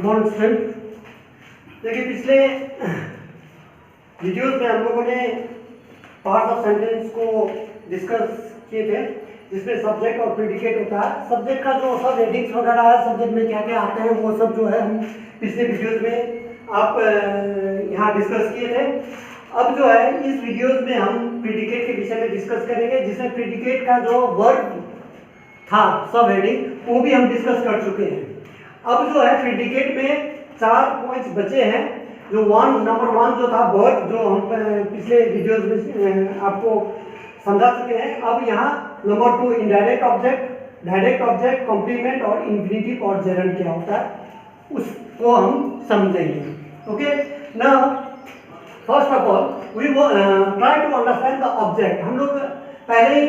Morning student. देखिए पिछले videos में हम लोगों ने पार्ट ऑफ सेंटेंस को डिस्कस किए थे, जिसमें सब्जेक्ट और प्रेडिकेट होता है। सब्जेक्ट का जो सब हेडिंग्स वगैरह है, सब्जेक्ट में क्या क्या आते हैं, वो सब जो है हम पिछले वीडियोस में आप यहाँ डिस्कस किए थे। अब जो है इस वीडियोस में हम प्रेडिकेट के विषय में डिस्कस करेंगे, जिसमें प्रेडिकेट का जो वर्ड था सब हेडिंग वो भी हम डिस्कस कर चुके हैं। अब जो है प्रेडिकेट में 4 पॉइंट्स बचे हैं। जो नंबर 1 जो था वर्ड, जो हम पिछले वीडियोस में आपको समझा चुके हैं। अब यहाँ number 2 indirect object, direct object, complement और इन्फिनिटिव और जेरंड क्या होता है उसको हम समझेंगे। Okay, now first of all we try to understand the object. हम लोग पहले ही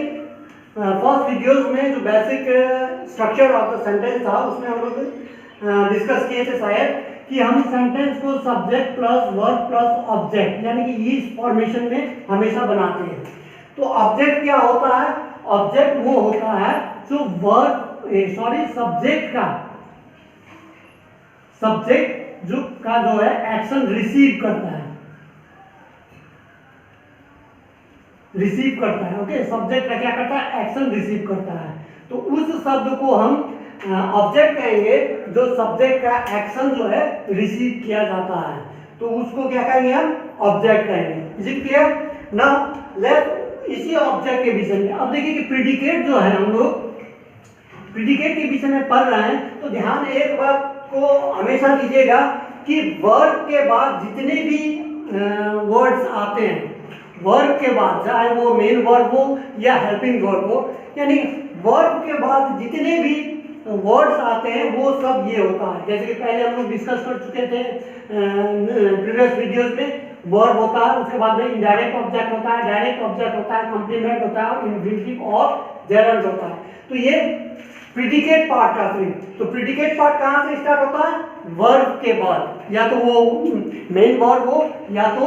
फर्स्ट वीडियोस में जो basic structure of the sentence था उसमें हम लोग डिस्कस किए थे शायद, कि हम सेंटेंस को subject plus verb plus object यानी कि इस फॉर्मेशन में हमेशा बनाते हैं। तो ऑब्जेक्ट क्या होता है? ऑब्जेक्ट वो होता है जो सब्जेक्ट जो है एक्शन रिसीव करता है, ओके। सब्जेक्ट का क्या करता है? एक्शन रिसीव करता है। तो उस शब्द को हम ऑब्जेक्ट कहेंगे जो सब्जेक्ट का एक्शन जो है रिसीव किया जाता है, तो उसको क्या कहेंगे? हम ऑब्जेक्ट कहेंगे। Is it clear? Now let इसी ऑब्जेक्ट के विषय में अब देखिए कि प्रेडिकेट जो है, हम लोग प्रेडिकेट के विषय में पढ़ रहे हैं, तो ध्यान एक बात को हमेशा दीजिएगा कि वर्ब के बाद जितने भी वर्ड्स आते हैं, वर्ब के बाद चाहे वो मेन वर्ब हो या हेल्पिंग वर्ब हो, यानी वर्ब के बाद जितने भी वर्ड्स आते हैं वो सब ये होता है। जैसे कि पहले हम लोग डिस्कस कर चुके थे प्रीवियस वीडियोस में, वर्ब होता है, उसके बाद में इनडायरेक्ट ऑब्जेक्ट होता है, डायरेक्ट ऑब्जेक्ट होता है, कॉम्प्लीमेंट होता है और इन्फिनिटिव और जेरंड होता है। तो ये प्रेडिकेट पार्ट का थी। तो प्रेडिकेट पार्ट कहाँ से स्टार्ट होता है? वर्ब के बाद, या तो वो मेन वर्ब हो या तो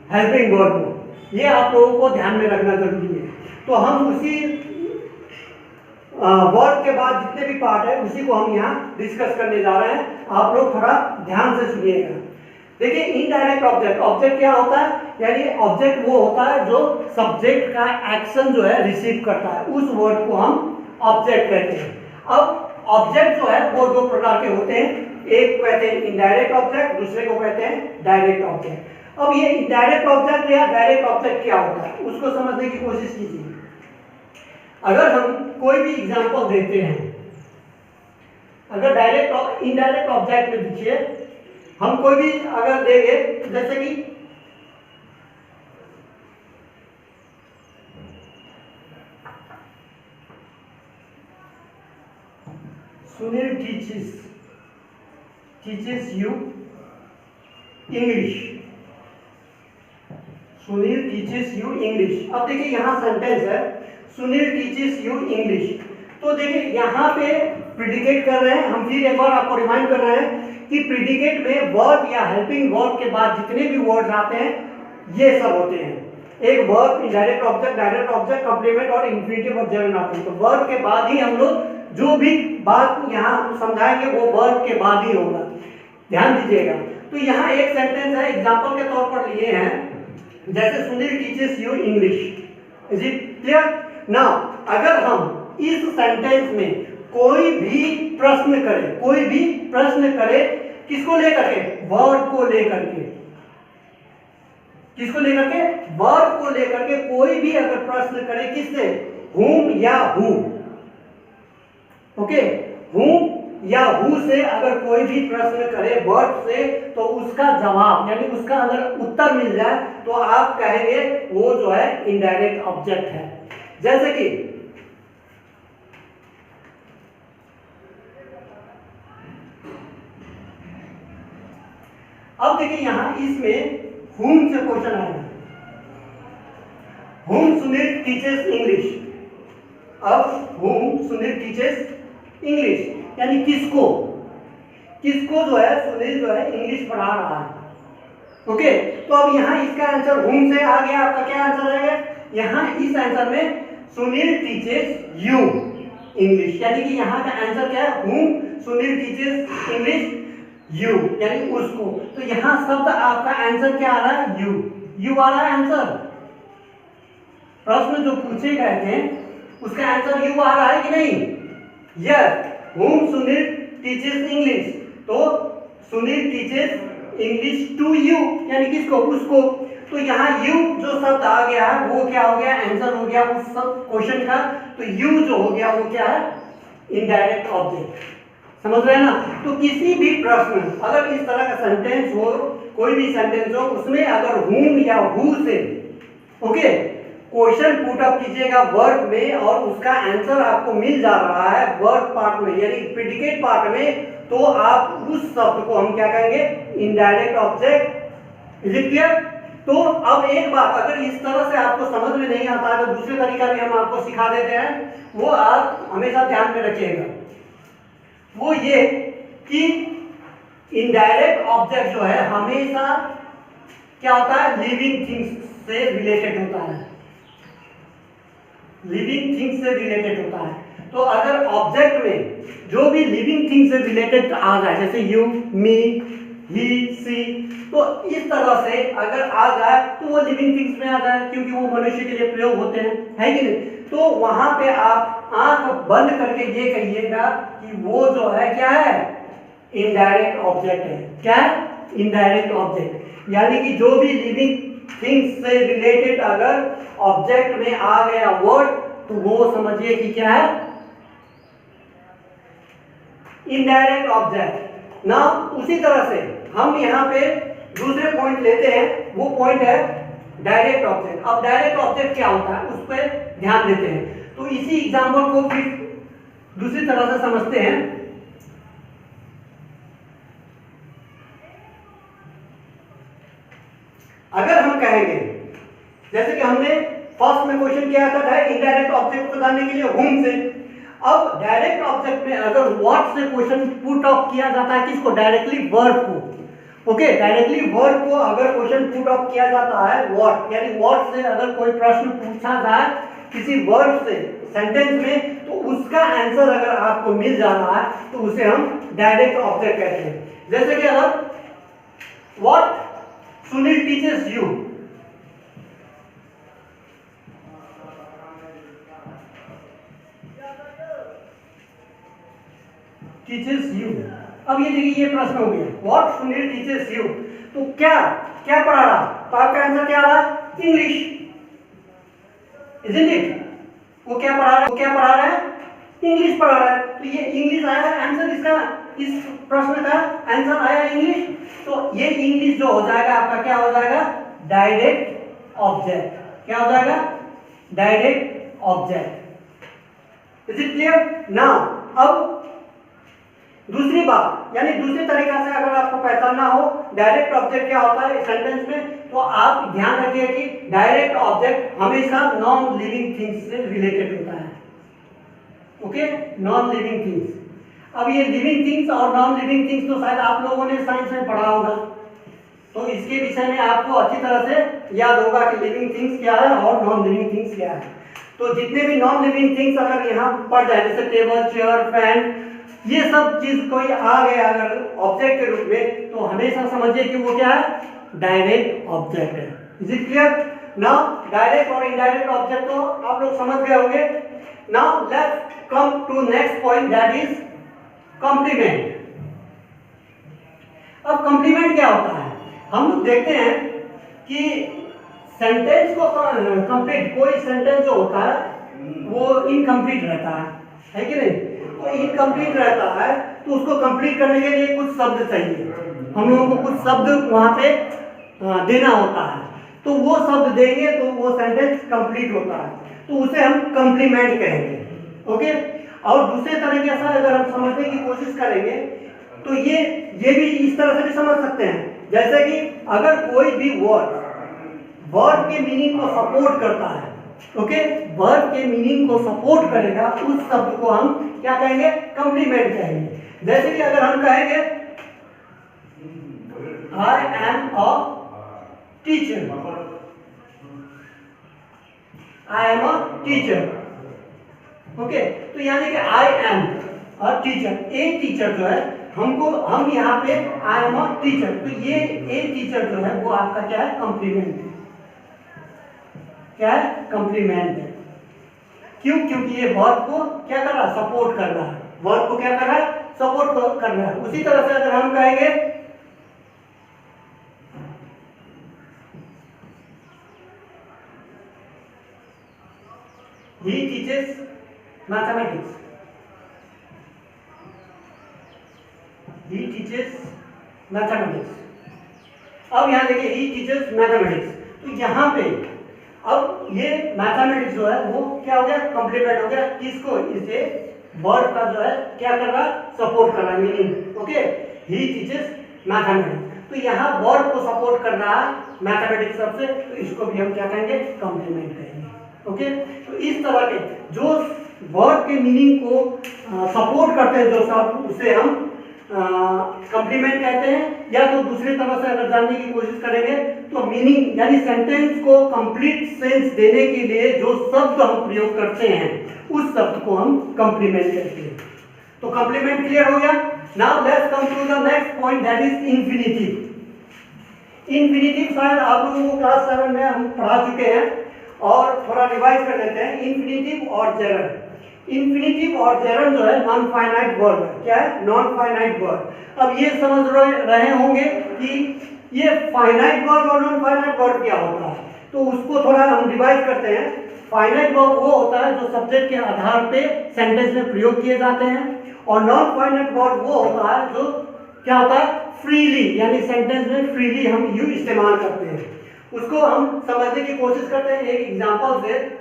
हेल्पिंग वर्ब हो। ये आप लोगों को ध्यान में रखना जरूरी है। तो हम उसी वर्ब के बाद जितने भी पार्ट है उसी को हम यहाँ डिस्कस करने जा रहे हैं। आप लोग थोड़ा ध्यान से सुनिएगा। देखिए इनडायरेक्ट ऑब्जेक्ट, ऑब्जेक्ट क्या होता है? यानी ऑब्जेक्ट वो होता है जो सब्जेक्ट का एक्शन जो है रिसीव करता है, उस वर्ड को हम ऑब्जेक्ट कहते हैं। अब ऑब्जेक्ट जो है वो 2 प्रकार के होते हैं, एक को कहते हैं इनडायरेक्ट ऑब्जेक्ट, दूसरे को कहते हैं डायरेक्ट ऑब्जेक्ट। अब ये इनडायरेक्ट ऑब्जेक्ट या डायरेक्ट ऑब्जेक्ट क्या होता है उसको समझने की कोशिश कीजिए। अगर हम कोई भी एग्जांपल देते हैं, अगर डायरेक्ट और इनडायरेक्ट ऑब्जेक्ट में देखिए, हम कोई भी अगर देंगे, जैसे कि Sunil teaches you English, Sunil teaches you English. अब देखिए यहाँ सेंटेंस है सुनील टीचेस यू इंग्लिश। तो देखिए यहाँ पे प्रेडिकेट कर रहे हैं हम। फिर एक बार आपको रिमाइंड कर रहे हैं कि प्रेडिकेट में वर्ब या हेल्पिंग वर्ब के बाद जितने भी वर्ड्स आते हैं ये सब होते हैं। एक verb, indirect object, direct object, complement और इन्फिनिटिव और जेरंड आते हैं। तो वर्ब के बाद ही हम लोग जो भी बात यहाँ समझाएंगे वो वर्ब के बाद ही होगा, ध्यान दीजिएगा। तो यहाँ एक सेंटेंस है, एग्जाम्पल के तौर पर लिए हैं, जैसे Sunil teaches you English. Is it clear? Now अगर हम इस सेंटेंस में कोई भी प्रश्न करे, किसको लेकर के? वर्ब को लेकर के। किसको लेकर के? वर्ब को लेकर के कोई भी अगर प्रश्न करे, किससे? whom या who, ओके। whom या who से अगर कोई भी प्रश्न करे वर्ब से, तो उसका जवाब यानी उसका अगर उत्तर मिल जाए तो आप कहेंगे वो जो है इनडायरेक्ट ऑब्जेक्ट है। जैसे कि अब देखिए यहाँ इसमें whom से क्वेश्चन आएगा, whom सुनील टीचेस इंग्लिश। अब whom सुनील टीचेस इंग्लिश यानी किसको जो है सुनील जो है इंग्लिश पढ़ा रहा है, ओके। तो अब यहाँ इसका आंसर whom से आ गया। आपका क्या आंसर रहेगा? यहाँ इस आंसर में सुनील टीचेस यू इंग्लिश, यानी कि यहाँ का आंसर क्या है? whom Sunil teaches English. You, यानी उसको। तो यहाँ शब्द आपका आंसर क्या आ रहा है? यू, यू आ रहा है आंसर। प्रश्न जो पूछे गए थे उसका आंसर यू आ रहा है कि नहीं? Yes. whom Sunil teaches English, तो Sunil teaches English to you, यानी किसको? उसको। तो यहाँ यू जो शब्द आ गया है वो क्या हो गया? आंसर हो गया उस सब क्वेश्चन का। तो यू जो हो गया वो क्या है? Indirect object. समझ रहे हैं ना? तो किसी भी प्रश्न अगर इस तरह का सेंटेंस हो, कोई भी सेंटेंस हो, उसमें अगर whom या who से ओके क्वेश्चन पुट अप कीजिएगा वर्ब में और उसका आंसर आपको मिल जा रहा है वर्ब पार्ट में, यानी प्रेडिकेट पार्ट में, तो आप उस शब्द को हम क्या कहेंगे? Indirect object. Is it clear? तो अब एक बात, अगर इस तरह से आपको समझ में नहीं आता है तो दूसरे तरीका भी हम आपको सिखा देते हैं, वो आप हमेशा ध्यान में रखिएगा। वो ये कि इनडायरेक्ट ऑब्जेक्ट जो है हमेशा क्या होता है? लिविंग थिंग्स से रिलेटेड होता है, लिविंग थिंग्स से रिलेटेड होता है। तो अगर ऑब्जेक्ट में जो भी लिविंग थिंग से रिलेटेड आ जाए, जैसे यू, मी, ही, सी, तो इस तरह से अगर आ जाए तो वो लिविंग थिंग्स में आ जाए, क्योंकि वो मनुष्य के लिए प्रयोग होते हैं, है कि नहीं? तो वहां पे आप आंख बंद करके ये कहिएगा कि वो जो है क्या है? इनडायरेक्ट ऑब्जेक्ट है। क्या है? इनडायरेक्ट ऑब्जेक्ट, यानी कि जो भी लिविंग थिंग्स से रिलेटेड अगर ऑब्जेक्ट में आ गया वर्ड तो वो समझिए कि क्या है? इनडायरेक्ट ऑब्जेक्ट ना। उसी तरह से हम यहाँ पे दूसरे पॉइंट लेते हैं, वो पॉइंट है डायरेक्ट ऑब्जेक्ट। अब डायरेक्ट ऑब्जेक्ट क्या होता है उस पर ध्यान देते हैं। तो इसी एग्जाम्पल को फिर दूसरी तरह से समझते हैं। अगर हम कहेंगे, जैसे कि हमने फर्स्ट में क्वेश्चन किया था इनडायरेक्ट ऑब्जेक्ट को जानने के लिए whom से, अब डायरेक्ट ऑब्जेक्ट में अगर व्हाट से क्वेश्चन पुट अप किया जाता है, किसको? डायरेक्टली वर्ब को। ओके, डायरेक्टली वर्ब को अगर क्वेश्चन पुट अप किया जाता है व्हाट, यानी व्हाट से अगर कोई प्रश्न पूछा जाए किसी वर्ब से सेंटेंस में, तो उसका आंसर अगर आपको मिल जा रहा है तो उसे हम डायरेक्ट ऑब्जेक्ट कहते हैं। जैसे कि अगर what Sunil teaches you, teaches you. अब ये देखिए, ये प्रश्न हो गया व्हाट सुनील टीचेस यू, तो क्या क्या पढ़ा रहा? तो आपका आंसर क्या आ रहा है? English, isn't it? वो क्या पढ़ा रहा है? वो क्या पढ़ा रहा है? इंग्लिश पढ़ा रहा है। तो ये इंग्लिश आया आंसर, इसका इस प्रश्न का आंसर आया इंग्लिश। तो ये इंग्लिश जो हो जाएगा आपका क्या हो जाएगा? Direct object. क्या हो जाएगा? Direct object. Is it clear? Now अब दूसरी बात, यानी दूसरे तरीका से अगर आपको पहचानना हो डायरेक्ट ऑब्जेक्ट क्या होता है सेंटेंस में, तो आप ध्यान रखिए कि डायरेक्ट ऑब्जेक्ट हमेशा नॉन लिविंग थिंग्स से रिलेटेड होता है। Okay, non living things. अब ये लिविंग थिंग्स और नॉन लिविंग थिंग्स तो शायद आप लोगों ने साइंस में पढ़ा होगा, तो इसके विषय में आपको अच्छी तरह से याद होगा कि लिविंग थिंग्स क्या है और नॉन लिविंग थिंग्स क्या है। तो जितने भी नॉन लिविंग थिंग्स अगर यहाँ पढ़ जाए, जैसे टेबल, चेयर, फैन, ये सब चीज कोई आ गया अगर ऑब्जेक्ट के रूप में, तो हमेशा समझिए कि वो क्या है? डायरेक्ट ऑब्जेक्ट है। Is it clear? Now direct और इनडायरेक्ट ऑब्जेक्ट तो आप लोग समझ गए होंगे। Now let's come to next point, that is complement. अब कॉम्प्लीमेंट क्या होता है? हम लोग देखते हैं कि सेंटेंस को कंप्लीट, कोई सेंटेंस जो होता है वो इनकम्प्लीट रहता है कि नहीं? तो इनकम्प्लीट रहता है तो उसको कंप्लीट करने के लिए कुछ शब्द चाहिए, हम लोगों को कुछ शब्द वहां पे देना होता है। तो वो शब्द देंगे तो वो सेंटेंस कंप्लीट होता है, तो उसे हम कॉम्प्लीमेंट कहेंगे। ओके, और दूसरे तरीके से अगर हम समझने की कोशिश करेंगे तो ये भी इस तरह से भी समझ सकते हैं, जैसे कि अगर कोई भी वर्ड के मीनिंग को सपोर्ट करता है, ओके, वर्ड के मीनिंग को सपोर्ट करेगा, उस शब्द को हम क्या कहेंगे? कॉम्प्लीमेंट कहेंगे। जैसे कि अगर हम कहेंगे I am a teacher, I am a teacher, okay, तो यानी कि I am a teacher, a teacher जो है हम यहाँ पे आई एम अ टीचर, तो ये ए टीचर जो है वो आपका क्या है, कॉम्प्लीमेंट है। क्या है, कॉम्प्लीमेंट है। क्यों? क्योंकि ये वर्ब को क्या कर रहा है, सपोर्ट कर रहा है। वर्ब को क्या कर रहा है, सपोर्ट कर रहा है। उसी तरह से अगर हम कहेंगे he teaches mathematics, he teaches mathematics। अब यहाँ देखिए he teaches mathematics, तो यहाँ पे अब ये मैथमेटिक्स जो है वो क्या हो गया, कॉम्प्लीमेंट हो गया। किसको, इसे वर्ब का जो है क्या कर रहा है, सपोर्ट कर रहा है, meaning. Okay, he teaches mathematics, तो यहाँ वर्ब को सपोर्ट कर रहा है मैथमेटिक्स सबसे, तो इसको भी हम क्या कहेंगे, कॉम्प्लीमेंट कहेंगे। ओके, तो इस तरह के जो वर्ब के मीनिंग को सपोर्ट करते हैं जो शब्द, उसे हम कॉम्प्लीमेंट कहते हैं। या तो दूसरी तरह से अगर जानने की कोशिश करेंगे तो मीनिंग यानी सेंटेंस को कंप्लीट सेंस देने के लिए जो शब्द हम प्रयोग करते हैं उस शब्द को हम कॉम्प्लीमेंट कहते हैं। तो कॉम्प्लीमेंट क्लियर हो गया। Now let's come to the next point, that is infinitive. Infinitive शायद आप लोगों को क्लास 7 में हम पढ़ा चुके हैं और थोड़ा रिवाइज कर लेते हैं। इन्फिनिटिव और जेरंड, इन्फिनिटिव और जेरंड जो है नॉन फाइनाइट वर्ब है। क्या है, नॉन फाइनाइट वर्ब। अब ये समझ रहे होंगे कि ये फाइनाइट वर्ब और नॉन फाइनाइट वर्ब क्या होता है, तो उसको थोड़ा हम रिवाइज करते हैं। फाइनाइट वर्ब वो होता है जो सब्जेक्ट के आधार पे सेंटेंस में प्रयोग किए जाते हैं, और नॉन फाइनाइट वर्ब वो होता है जो क्या होता है, फ्रीली, यानी सेंटेंस में फ्रीली हम यू इस्तेमाल करते हैं। उसको हम समझने की कोशिश करते हैं एक एग्जांपल से।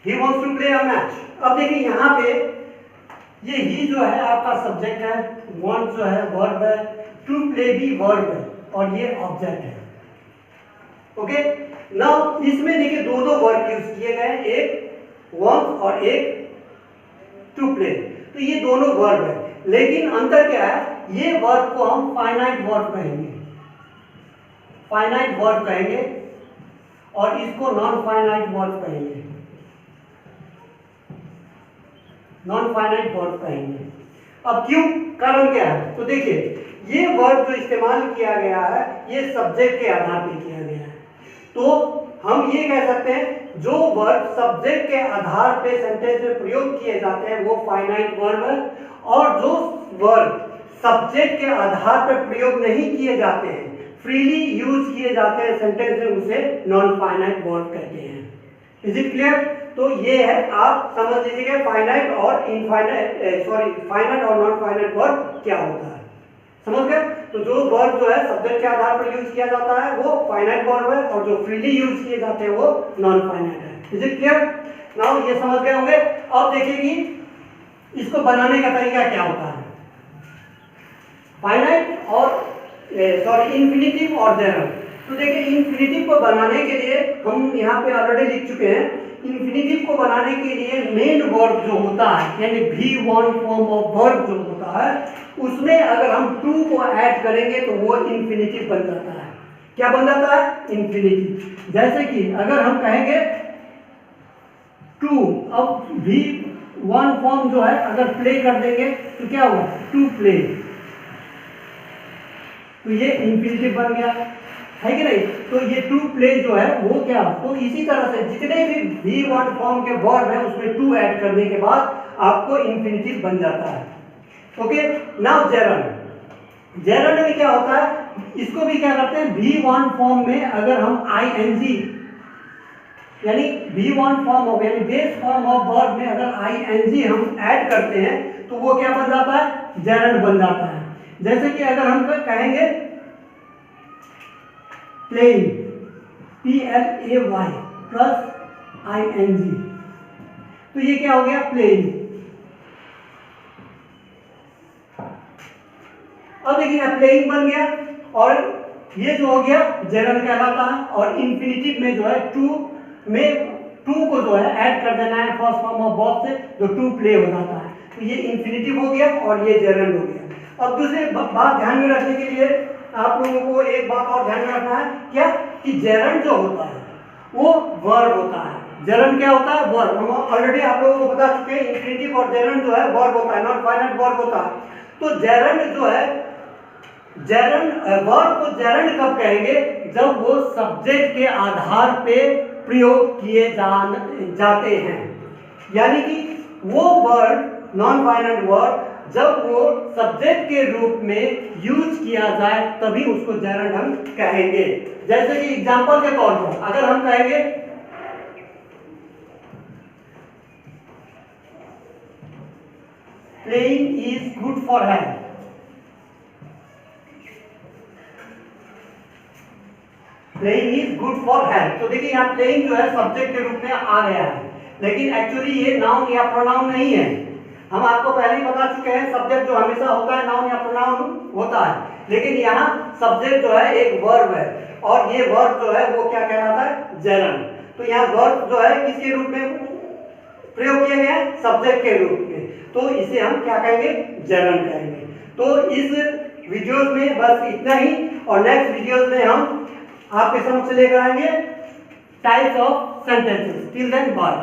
He wants to play a match। अब देखिए यहाँ पे ये ही जो है आपका सब्जेक्ट है, want जो है वर्ब है, to play भी वर्ब है, और ये ऑब्जेक्ट है। ओके, नाउ इसमें देखिए दो वर्ब यूज किए गए हैं, एक want और एक to play, तो ये दोनों वर्ब है। लेकिन अंतर क्या है, ये वर्ब को हम फाइनाइट वर्ब कहेंगे, फाइनाइट वर्ब कहेंगे, और इसको नॉन फाइनाइट वर्ब कहेंगे, नॉन फाइनाइट वर्ब कहेंगे। अब क्यों, कारण क्या है, तो देखिए ये वर्ब जो इस्तेमाल किया गया है ये सब्जेक्ट के आधार पे किया गया है, तो हम ये कह सकते हैं जो वर्ब सब्जेक्ट के आधार पे सेंटेंस में प्रयोग किए जाते हैं वो फाइनाइट वर्ब है, और जो वर्ब सब्जेक्ट के आधार पर प्रयोग नहीं किए जाते हैं, फ्रीली यूज किए जाते हैं सेंटेंस में, उसे नॉन फाइनाइट वर्ब कहते हैं। Is it clear? तो ये है, आप समझ लीजिए फाइनाइट और इनफाइनाइट, फाइनाइट और नॉन फाइनाइट वर्ब क्या होता है, समझ गए? तो जो वर्ब जो है सब्जेक्ट के आधार पर यूज किया जाता है वो फाइनाइट वर्ब है, और जो फ्रीली यूज किए जाते हैं वो नॉन फाइनाइट है। Is it clear? नाउ ये समझ गए होंगे। अब देखिए कि इसको बनाने का तरीका क्या होता है, फाइनाइट और इन्फिनिटिव और जेरंड। तो देखिए इन्फिनिटिव को बनाने के लिए हम यहाँ पे ऑलरेडी लिख चुके हैं। इन्फिनिटिव को बनाने के लिए मेन वर्ब जो होता है, यानी V1 फॉर्म ऑफ वर्ब जो होता है, उसमें अगर हम टू को ऐड करेंगे तो वो इन्फिनिटिव बन जाता है। क्या बन जाता है? इन्फिनिटिव। जैसे कि अगर हम कहेंगे टू, अब V1 फॉर्म जो है अगर प्ले कर देंगे तो क्या होगा, टू प्ले, तो ये इन्फिनिटिव बन गया, है कि नहीं? तो ये टू प्ले जो है वो क्या, तो इसी तरह से जितने भी V1 फॉर्म के वर्ब है उसमें टू ऐड करने के बाद आपको इन्फिनिटिव बन जाता है। Okay, now gerund. जेरंड में क्या होता है, इसको भी क्या करते हैं, V1 फॉर्म में अगर हम ing यानी V1 फॉर्म ऑफ यानी बेस फॉर्म ऑफ वर्ब में अगर ing हम ऐड करते हैं तो वो क्या बन जाता है, जेरंड बन जाता है। जैसे कि अगर हम कहेंगे प्लेइंग, PLAY प्लस ING, तो ये क्या हो गया, प्लेइंग। अब देखिए प्लेइंग बन गया, और ये जो हो गया जेरंड कहलाता है। और इंफिनिटिव में जो है टू को जो है ऐड कर देना है फर्स्ट फॉर्म ऑफ वर्ब से, जो टू प्ले हो जाता है। तो ये इंफिनिटिव हो गया और ये जेरंड हो गया। अब दूसरी बात ध्यान में रखने के लिए आप लोगों को एक बात और ध्यान में रखना है, क्या कि जेरंड जो होता है वो वर्ब होता है। जेरंड क्या होता है? वर्ब। हम ऑलरेडी आप लोगों को बता चुके हैं, इंफिनिटिव और जेरंड जो है वर्ब होता है, नॉन फाइनाइट वर्ब होता है। तो जेरंड जो है, जेरंड वर्ब को जेरंड कब कहेंगे? जब वो सब्जेक्ट के आधार पे प्रयोग किए जाते हैं। यानी कि वो वर्ड, नॉन फाइनाइट वर्ब, जब वो सब्जेक्ट के रूप में यूज किया जाए तभी उसको जेरंड हम कहेंगे। जैसे कि एग्जांपल के तौर पर अगर हम कहेंगे playing is good for health, playing is good for health. तो देखिए यहाँ प्लेइंग जो है सब्जेक्ट के रूप में आ गया है, लेकिन एक्चुअली ये नाउन या प्रोनाउन नहीं है। हम आपको पहले ही बता चुके हैं सब्जेक्ट जो हमेशा होता है नाउन या प्रोनाउन होता है, लेकिन यहाँ सब्जेक्ट जो है एक वर्ब है और ये वर्ब जो है वो क्या कहलाता है? जेरंड। तो यहाँ वर्ब जो है किसके रूप में प्रयोग किया गया है? सब्जेक्ट के रूप में। तो इसे हम क्या कहेंगे? जेरंड कहेंगे। तो इस वीडियोस में बस इतना ही, और नेक्स्ट वीडियोस में हम आपके समक्ष लेकर आएंगे types of sentences. Till then bye.